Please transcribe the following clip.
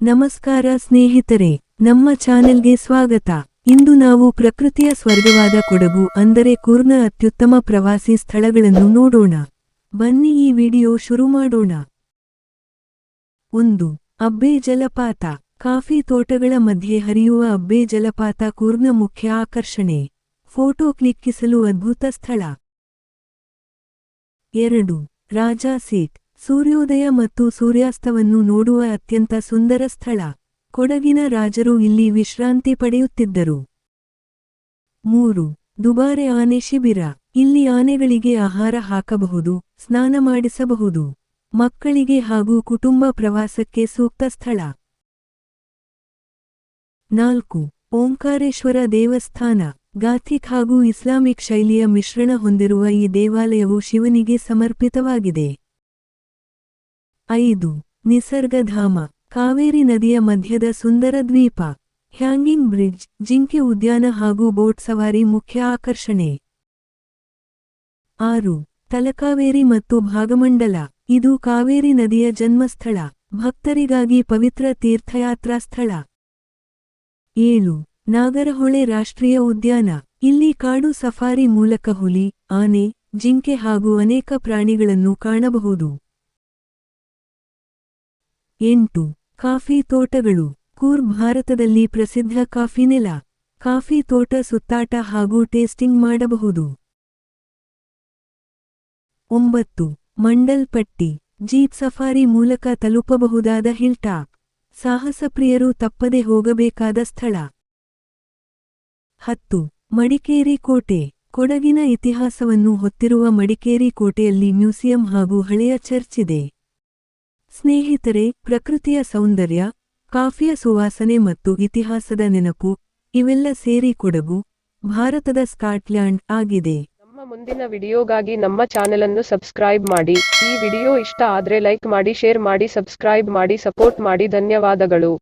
ನಮಸ್ಕಾರ ಸ್ನೇಹಿತರೆ, ನಮ್ಮ ಚಾನೆಲ್ಗೆ ಸ್ವಾಗತ. ಇಂದು ನಾವು ಪ್ರಕೃತಿಯ ಸ್ವರ್ಗವಾದ ಕೊಡಗು ಅಂದರೆ ಕೂರ್ಗ್ನ ಅತ್ಯುತ್ತಮ ಪ್ರವಾಸಿ ಸ್ಥಳಗಳನ್ನು ನೋಡೋಣ. ಬನ್ನಿ ಈ ವಿಡಿಯೋ ಶುರು ಮಾಡೋಣ. 1. ಅಬ್ಬೆ ಜಲಪಾತ. ಕಾಫಿ ತೋಟಗಳ ಮಧ್ಯೆ ಹರಿಯುವ ಅಬ್ಬೆ ಜಲಪಾತ ಕೂರ್ಗ್ನ ಮುಖ್ಯ ಆಕರ್ಷಣೆ. ಫೋಟೋ ಕ್ಲಿಕ್ಕಿಸಲು ಅದ್ಭುತ ಸ್ಥಳ. 2. ರಾಜಾ ಸೀಟ್. ಸೂರ್ಯೋದಯ ಮತ್ತು ಸೂರ್ಯಾಸ್ತವನ್ನು ನೋಡುವ ಅತ್ಯಂತ ಸುಂದರ ಸ್ಥಳ. ಕೊಡಗಿನ ರಾಜರು ಇಲ್ಲಿ ವಿಶ್ರಾಂತಿ ಪಡೆಯುತ್ತಿದ್ದರು. 3. ದುಬಾರೆ ಆನೆ ಶಿಬಿರ. ಇಲ್ಲಿ ಆನೆಗಳಿಗೆ ಆಹಾರ ಹಾಕಬಹುದು, ಸ್ನಾನ ಮಾಡಿಸಬಹುದು. ಮಕ್ಕಳಿಗೆ ಹಾಗೂ ಕುಟುಂಬ ಪ್ರವಾಸಕ್ಕೆ ಸೂಕ್ತ ಸ್ಥಳ. 4. ಓಂಕಾರೇಶ್ವರ ದೇವಸ್ಥಾನ. ಗಾಥಿಕ್ ಹಾಗೂ ಇಸ್ಲಾಮಿಕ್ ಶೈಲಿಯ ಮಿಶ್ರಣ ಹೊಂದಿರುವ ಈ ದೇವಾಲಯವು ಶಿವನಿಗೆ ಸಮರ್ಪಿತವಾಗಿದೆ. 5. ನಿಸರ್ಗಧಾಮ. ಕಾವೇರಿ ನದಿಯ ಮಧ್ಯದ ಸುಂದರ ದ್ವೀಪ. ಹ್ಯಾಂಗಿಂಗ್ ಬ್ರಿಡ್ಜ್, ಜಿಂಕೆ ಉದ್ಯಾನ ಹಾಗೂ ಬೋಟ್ ಸವಾರಿ ಮುಖ್ಯ ಆಕರ್ಷಣೆ. 6. ತಲಕಾವೇರಿ ಮತ್ತು ಭಾಗಮಂಡಲ. ಇದು ಕಾವೇರಿ ನದಿಯ ಜನ್ಮಸ್ಥಳ, ಭಕ್ತರಿಗಾಗಿ ಪವಿತ್ರ ತೀರ್ಥಯಾತ್ರಾ ಸ್ಥಳ. 7. ನಾಗರಹೊಳೆ ರಾಷ್ಟ್ರೀಯ ಉದ್ಯಾನ. ಇಲ್ಲಿ ಕಾಡು ಸಫಾರಿ ಮೂಲಕ ಹುಲಿ, ಆನೆ, ಜಿಂಕೆ ಹಾಗೂ ಅನೇಕ ಪ್ರಾಣಿಗಳನ್ನು ಕಾಣಬಹುದು. 8. ಕಾಫಿ ತೋಟಗಳು. ಕೂರ್ಗ್ ಭಾರತದಲ್ಲಿ ಪ್ರಸಿದ್ಧ ಕಾಫಿ ನೆಲ. ಕಾಫಿ ತೋಟ ಸುತ್ತಾಟ ಹಾಗೂ ಟೇಸ್ಟಿಂಗ್ ಮಾಡಬಹುದು. 9. ಮಂಡಲ್ ಪಟ್ಟಿ. ಜೀಪ್ ಸಫಾರಿ ಮೂಲಕ ತಲುಪಬಹುದಾದ ಹಿಲ್ ಟಾಪ್. ಸಾಹಸಪ್ರಿಯರು ತಪ್ಪದೆ ಹೋಗಬೇಕಾದ ಸ್ಥಳ. 10. ಮಡಿಕೇರಿ ಕೋಟೆ. ಕೊಡಗಿನ ಇತಿಹಾಸವನ್ನು ಹೊತ್ತಿರುವ ಮಡಿಕೇರಿ ಕೋಟೆಯಲ್ಲಿ ಮ್ಯೂಸಿಯಂ ಹಾಗೂ ಹಳೆಯ ಚರ್ಚ್ ಇದೆ. ಸ್ನೇಹಿತರೆ, ಪ್ರಕೃತಿಯ ಸೌಂದರ್ಯ, ಕಾಫಿಯ ಸುವಾಸನೆ ಮತ್ತು ಇತಿಹಾಸದ ನೆನಪು, ಇವೆಲ್ಲ ಸೇರಿ ಕೊಡಗು, ಭಾರತದ ಸ್ಕಾಟ್ಲ್ಯಾಂಡ್ ಆಗಿದೆ. ನಮ್ಮ ಮುಂದಿನ ವಿಡಿಯೋಗಾಗಿ ನಮ್ಮ ಚಾನೆಲನ್ನು ಸಬ್ಸ್ಕ್ರೈಬ್ ಮಾಡಿ. ಈ ವಿಡಿಯೋ ಇಷ್ಟ ಆದ್ರೆ ಲೈಕ್ ಮಾಡಿ, ಶೇರ್ ಮಾಡಿ, ಸಬ್ಸ್ಕ್ರೈಬ್ ಮಾಡಿ, ಸಪೋರ್ಟ್ ಮಾಡಿ. ಧನ್ಯವಾದಗಳು.